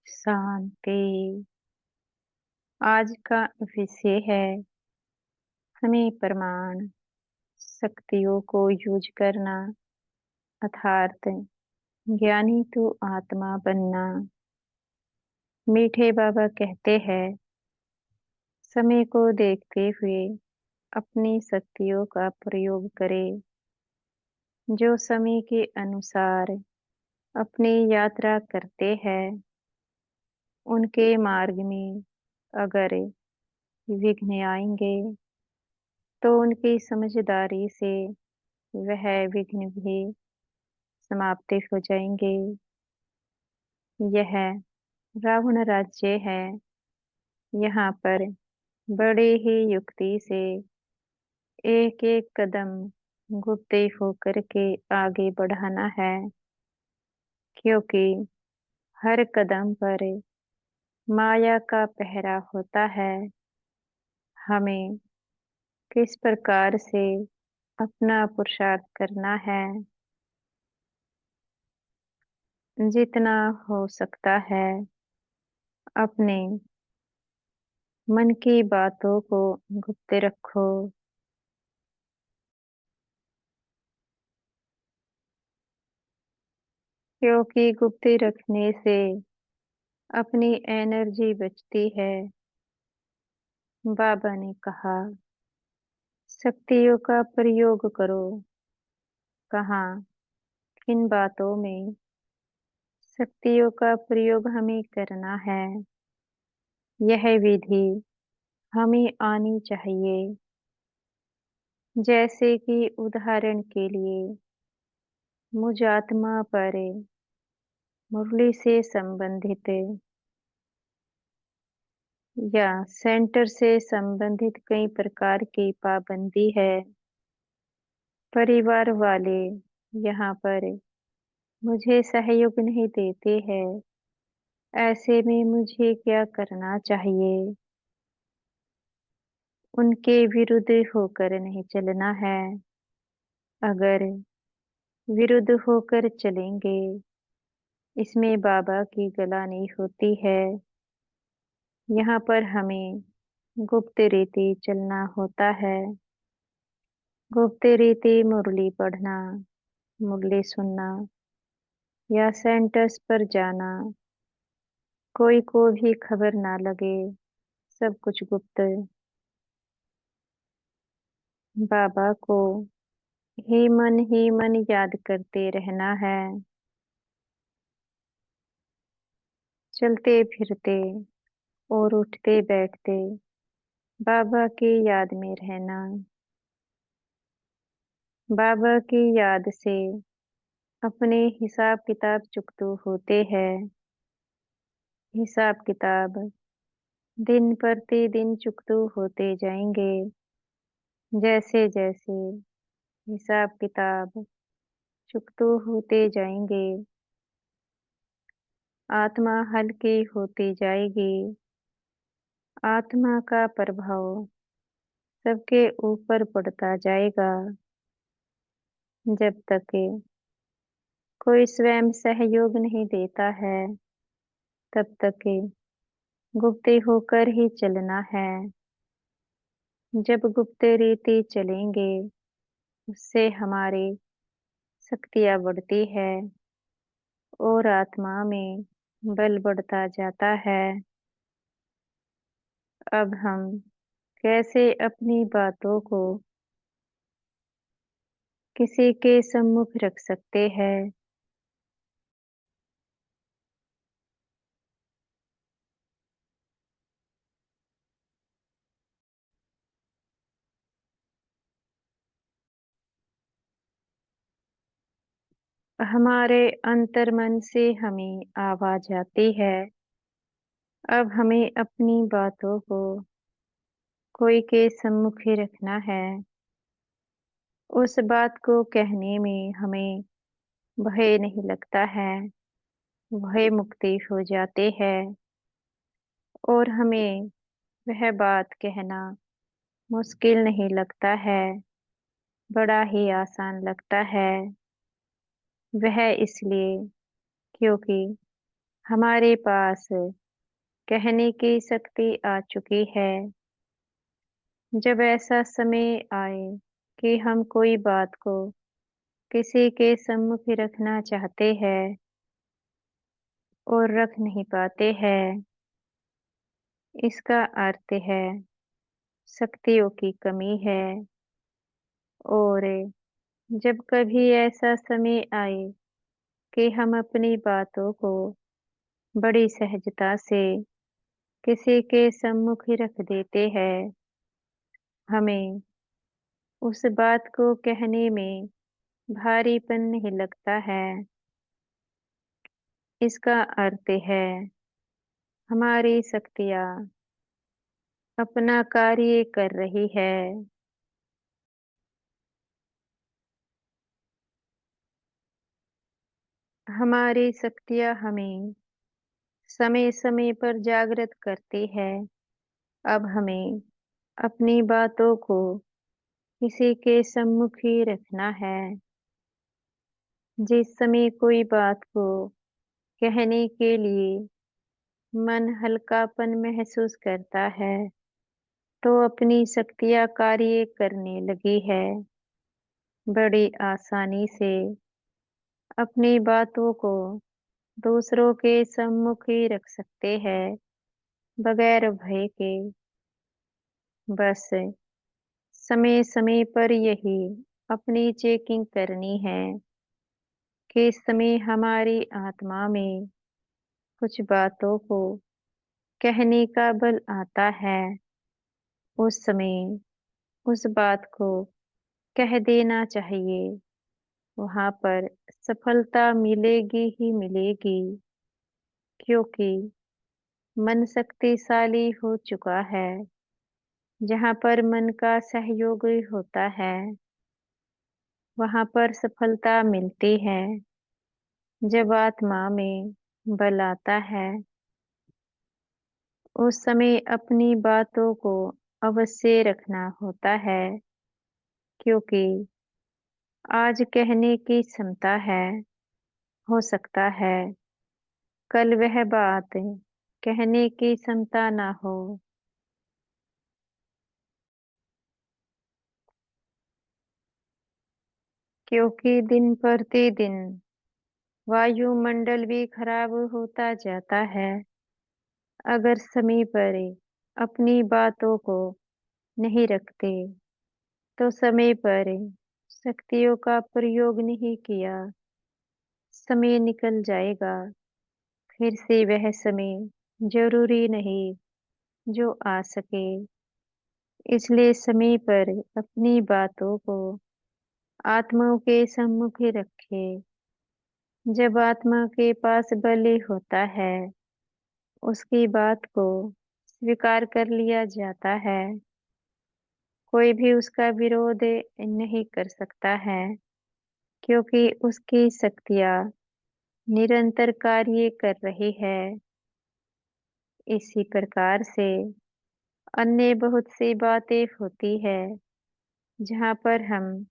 शांति। आज का विषय है हमें प्रमाण शक्तियों को यूज करना अर्थात ज्ञानी तो आत्मा बनना। मीठे बाबा कहते हैं समय को देखते हुए अपनी शक्तियों का प्रयोग करें। जो समय के अनुसार अपनी यात्रा करते हैं उनके मार्ग में अगर विघ्न आएंगे तो उनकी समझदारी से वह विघ्न भी समाप्त हो जाएंगे। यह रावण राज्य है। यहाँ पर बड़े ही युक्ति से एक एक कदम गुप्त होकर के आगे बढ़ाना है, क्योंकि हर कदम पर माया का पहरा होता है। हमें किस प्रकार से अपना पुरुषार्थ करना है, जितना हो सकता है अपने मन की बातों को गुप्त रखो। क्योंकि गुप्त रखने से अपनी एनर्जी बचती है। बाबा ने कहा शक्तियों का प्रयोग करो। कहाँ, किन बातों में शक्तियों का प्रयोग हमें करना है, यह विधि हमें आनी चाहिए। जैसे कि उदाहरण के लिए मुझ आत्मा पर मुरली से संबंधित या सेंटर से संबंधित कई प्रकार की पाबंदी है। परिवार वाले यहाँ पर मुझे सहयोग नहीं देते हैं, ऐसे में मुझे क्या करना चाहिए? उनके विरुद्ध होकर नहीं चलना है। अगर विरुद्ध होकर चलेंगे इसमें बाबा की गलानी होती है। यहाँ पर हमें गुप्त रीति चलना होता है। गुप्त रीति मुरली पढ़ना, मुरली सुनना या सेंटर्स पर जाना, कोई को भी खबर ना लगे, सब कुछ गुप्त। बाबा को ही मन याद करते रहना है। चलते फिरते और उठते बैठते बाबा की याद में रहना। बाबा की याद से अपने हिसाब किताब चुकतो होते हैं। हिसाब किताब दिन प्रतिदिन चुकतो होते जाएंगे। जैसे जैसे हिसाब किताब चुकतो होते जाएंगे आत्मा हल्की होती जाएगी। आत्मा का प्रभाव सबके ऊपर पड़ता जाएगा। जब तक कोई स्वयं सहयोग नहीं देता है तब तक गुप्त होकर ही चलना है। जब गुप्त रीति चलेंगे उससे हमारी शक्तियाँ बढ़ती है और आत्मा में बल बढ़ता जाता है। अब हम कैसे अपनी बातों को किसी के सम्मुख रख सकते हैं? हमारे अंतर्मन से हमें आवाज आती है। अब हमें अपनी बातों को कोई के सम्मुख ही रखना है। उस बात को कहने में हमें भय नहीं लगता है। भय मुक्ति हो जाते हैं और हमें वह बात कहना मुश्किल नहीं लगता है, बड़ा ही आसान लगता है। वह इसलिए क्योंकि हमारे पास कहने की शक्ति आ चुकी है। जब ऐसा समय आए कि हम कोई बात को किसी के सम्मुख रखना चाहते हैं और रख नहीं पाते हैं, इसका अर्थ है शक्तियों की कमी है। और जब कभी ऐसा समय आए कि हम अपनी बातों को बड़ी सहजता से किसी के सम्मुख रख देते हैं, हमें उस बात को कहने में भारीपन नहीं लगता है। इसका अर्थ है हमारी शक्तियाँ अपना कार्य कर रही है। हमारी शक्तियाँ हमें समय-समय पर जागृत करती है। अब हमें अपनी बातों को किसी के सम्मुख ही रखना है। जिस समय कोई बात को कहने के लिए मन हल्कापन महसूस करता है, तो अपनी शक्तियाँ कार्य करने लगी है। बड़ी आसानी से अपनी बातों को दूसरों के सम्मुख ही रख सकते हैं, बगैर भय के। बस समय-समय पर यही अपनी चेकिंग करनी है कि इस समय हमारी आत्मा में कुछ बातों को कहने का बल आता है। उस समय उस बात को कह देना चाहिए। वहाँ पर सफलता मिलेगी ही मिलेगी, क्योंकि मन शक्तिशाली हो चुका है। जहाँ पर मन का सहयोग होता है, वहाँ पर सफलता मिलती है। जब आत्मा में बल आता है, उस समय अपनी बातों को अवश्य रखना होता है, क्योंकि आज कहने की क्षमता है, हो सकता है कल वह बात कहने की क्षमता ना हो। क्योंकि दिन प्रतिदिन वायुमंडल भी खराब होता जाता है। अगर समय पर अपनी बातों को नहीं रखते, तो समय पर शक्तियों का प्रयोग नहीं किया, समय निकल जाएगा। फिर से वह समय जरूरी नहीं जो आ सके। इसलिए समय पर अपनी बातों को आत्माओं के सम्मुख ही रखे। जब आत्मा के पास बल होता है, उसकी बात को स्वीकार कर लिया जाता है। कोई भी उसका विरोध नहीं कर सकता है, क्योंकि उसकी शक्तियाँ निरंतर कार्य कर रही है। इसी प्रकार से अन्य बहुत सी बातें होती है, जहाँ पर हम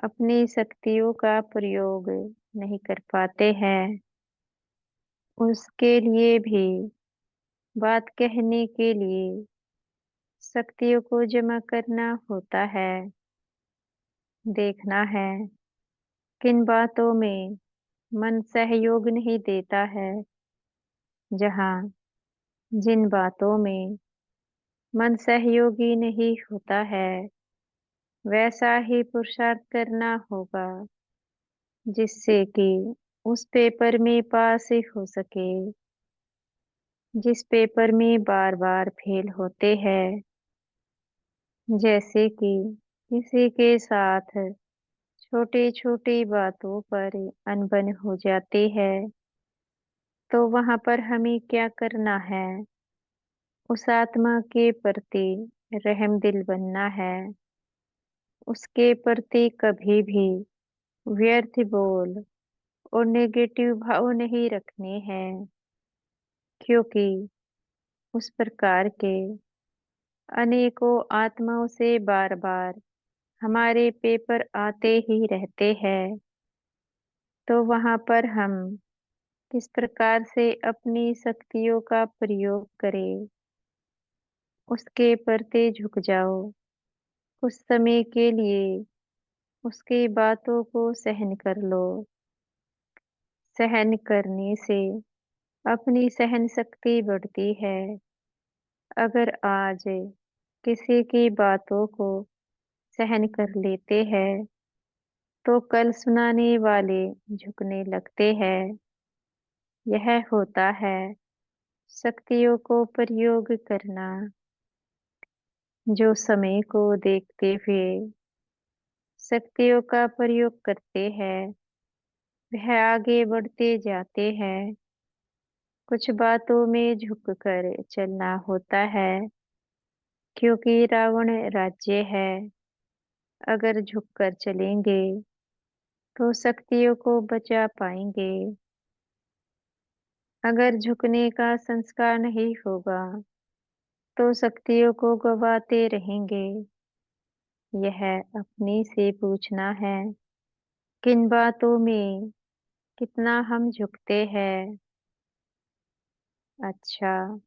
अपनी शक्तियों का प्रयोग नहीं कर पाते हैं। उसके लिए भी बात कहने के लिए शक्तियों को जमा करना होता है। देखना है किन बातों में मन सहयोग नहीं देता है। जहाँ जिन बातों में मन सहयोगी नहीं होता है, वैसा ही पुरुषार्थ करना होगा, जिससे कि उस पेपर में पास हो सके। जिस पेपर में बार बार फेल होते हैं, जैसे कि किसी के साथ छोटी छोटी बातों पर अनबन हो जाती है, तो वहां पर हमें क्या करना है? उस आत्मा के प्रति रहमदिल बनना है। उसके प्रति कभी भी व्यर्थ बोल और नेगेटिव भाव नहीं रखने हैं, क्योंकि उस प्रकार के अनेकों आत्माओं से बार बार हमारे पेपर आते ही रहते हैं। तो वहां पर हम किस प्रकार से अपनी शक्तियों का प्रयोग करें, उसके प्रति झुक जाओ। कुछ समय के लिए उसकी बातों को सहन कर लो। सहन करने से अपनी सहन शक्ति बढ़ती है। अगर आज किसी की बातों को सहन कर लेते हैं, तो कल सुनाने वाले झुकने लगते हैं। यह होता है शक्तियों को प्रयोग करना। जो समय को देखते हुए शक्तियों का प्रयोग करते हैं, वह आगे बढ़ते जाते हैं। कुछ बातों में झुककर चलना होता है, क्योंकि रावण राज्य है। अगर झुककर चलेंगे तो शक्तियों को बचा पाएंगे। अगर झुकने का संस्कार नहीं होगा तो शक्तियों को गवाते रहेंगे। यह अपने से पूछना है, किन बातों में कितना हम झुकते हैं। अच्छा।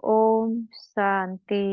ओम शांति।